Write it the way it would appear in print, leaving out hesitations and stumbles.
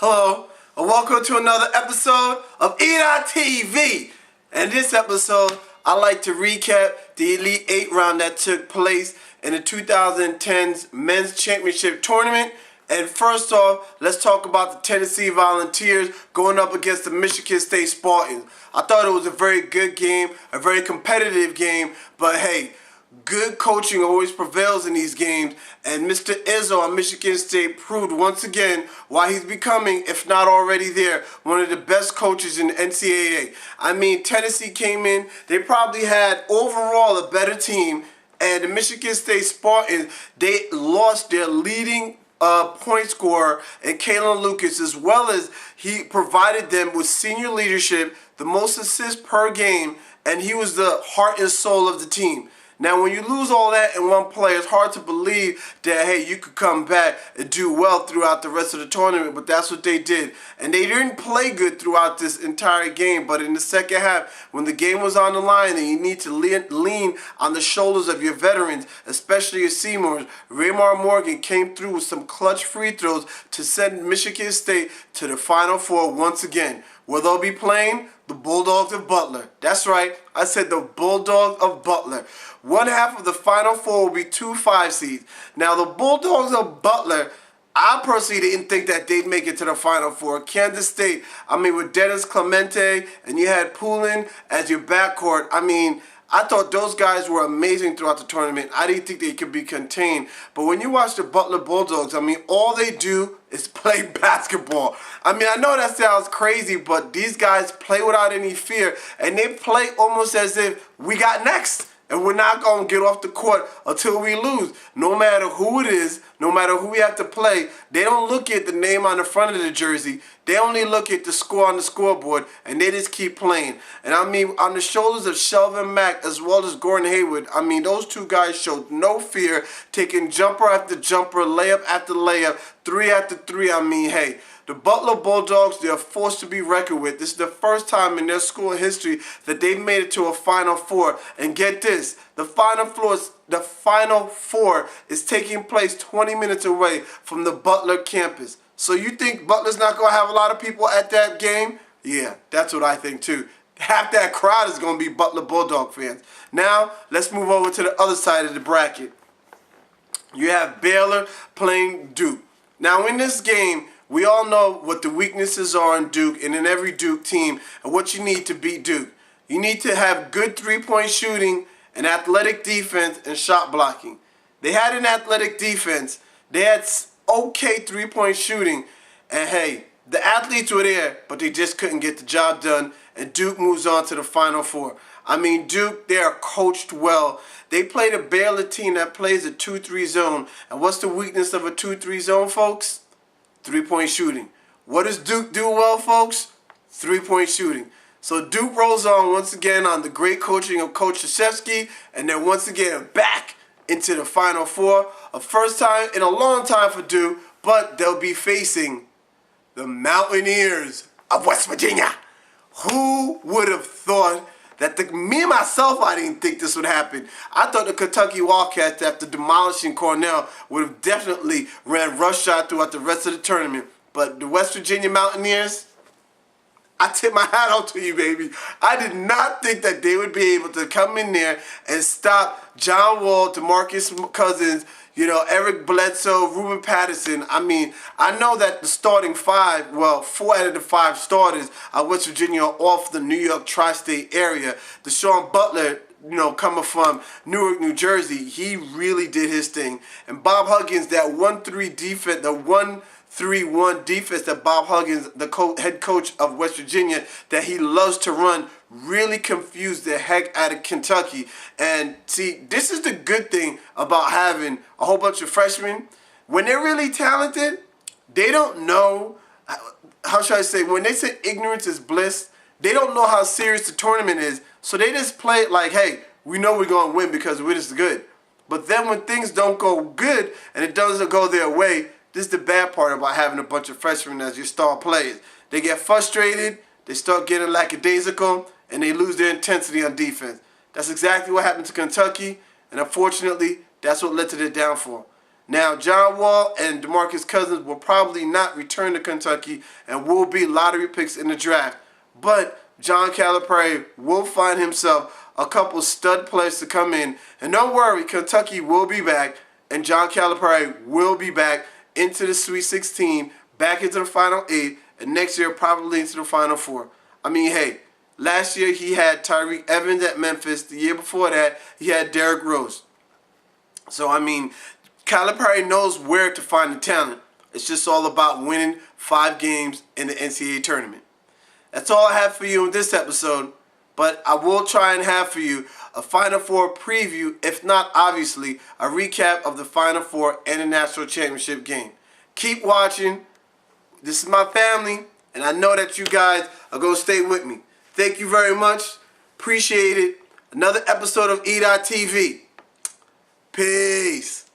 Hello, and welcome to another episode of E.TV. In this episode, I'd like to recap the Elite 8 round that took place in the 2010's Men's Championship Tournament. And first off, let's talk about the Tennessee Volunteers going up against the Michigan State Spartans. I thought it was a very good game, a very competitive game, but hey, good coaching always prevails in these games, and Mr. Izzo on Michigan State proved once again why he's becoming, if not already there, one of the best coaches in the NCAA. I mean, Tennessee came in, they probably had overall a better team, and the Michigan State Spartans, they lost their leading point scorer in Kalen Lucas, as well as he provided them with senior leadership, the most assists per game, and he was the heart and soul of the team. Now, when you lose all that in one play, it's hard to believe that, hey, you could come back and do well throughout the rest of the tournament, but that's what they did. And they didn't play good throughout this entire game, but in the second half, when the game was on the line and you need to lean on the shoulders of your veterans, especially your seniors, Raymar Morgan came through with some clutch free throws to send Michigan State to the Final Four once again, where they'll be playing the Bulldogs of Butler. That's right, I said the Bulldogs of Butler. One half of the Final Four will be 2 5 seeds. Now, the Bulldogs of Butler, I personally didn't think that they'd make it to the Final Four. Kansas State, I mean, with Dennis Clemente and you had Poulin as your backcourt, I mean, I thought those guys were amazing throughout the tournament. I didn't think they could be contained. But when you watch the Butler Bulldogs, I mean, all they do is play basketball. I mean, I know that sounds crazy, but these guys play without any fear. And they play almost as if we got next. And we're not going to get off the court until we lose. No matter who it is, no matter who we have to play, they don't look at the name on the front of the jersey. They only look at the score on the scoreboard, and they just keep playing. And I mean, on the shoulders of Shelvin Mack as well as Gordon Hayward, I mean, those two guys showed no fear, taking jumper after jumper, layup after layup, three after three. I mean, hey, the Butler Bulldogs, they're a force to be reckoned with. This is the first time in their school history that they've made it to a Final Four. And get this, the Final Four is taking place 20 minutes away from the Butler campus. So you think Butler's not going to have a lot of people at that game? Yeah, that's what I think too. Half that crowd is going to be Butler Bulldog fans. Now, let's move over to the other side of the bracket. You have Baylor playing Duke. Now, in this game, we all know what the weaknesses are in Duke and in every Duke team and what you need to beat Duke. You need to have good three-point shooting, an athletic defense, and shot blocking. They had an athletic defense. They had okay three-point shooting. And hey, the athletes were there, but they just couldn't get the job done. And Duke moves on to the Final Four. I mean, Duke, they are coached well. They played a Baylor team that plays a 2-3 zone. And what's the weakness of a 2-3 zone, folks? Three-point shooting. What does Duke do well, folks? Three-point shooting. So Duke rolls on once again on the great coaching of Coach Krzyzewski, and then once again back into the Final Four. A first time in a long time for Duke, but they'll be facing the Mountaineers of West Virginia. Who would have thought that me and myself, I didn't think this would happen. I thought the Kentucky Wildcats, after demolishing Cornell, would have definitely ran roughshod throughout the rest of the tournament. But the West Virginia Mountaineers, I tip my hat out to you, baby. I did not think that they would be able to come in there and stop John Wall, DeMarcus Cousins, Eric Bledsoe, Ruben Patterson. I mean, I know that the starting five, well, 4 out of the 5 starters at West Virginia are off the New York tri-state area. Deshaun Butler, coming from Newark, New Jersey, he really did his thing. And Bob Huggins, that 1-3 defense, the 1-3-1 defense that Bob Huggins, the head coach of West Virginia, that he loves to run, really confused the heck out of Kentucky. And see, this is the good thing about having a whole bunch of freshmen. When they're really talented, they don't know, how should I say, when they say ignorance is bliss, they don't know how serious the tournament is. So they just play it like, hey, we know we're going to win because we're just good. But then when things don't go good and it doesn't go their way, this is the bad part about having a bunch of freshmen as your star players. They get frustrated, they start getting lackadaisical, and they lose their intensity on defense. That's exactly what happened to Kentucky, and unfortunately, that's what led to their downfall. Now, John Wall and DeMarcus Cousins will probably not return to Kentucky and will be lottery picks in the draft. But John Calipari will find himself a couple stud players to come in. And don't worry, Kentucky will be back, and John Calipari will be back into the Sweet 16, back into the Final 8, and next year probably into the Final 4. I mean, hey, last year he had Tyreke Evans at Memphis. The year before that, he had Derrick Rose. So, I mean, Calipari knows where to find the talent. It's just all about winning 5 games in the NCAA tournament. That's all I have for you in this episode, but I will try and have for you a Final Four preview, if not, obviously, a recap of the Final Four and the National Championship game. Keep watching. This is my family, and I know that you guys are going to stay with me. Thank you very much. Appreciate it. Another episode of E.TV. Peace.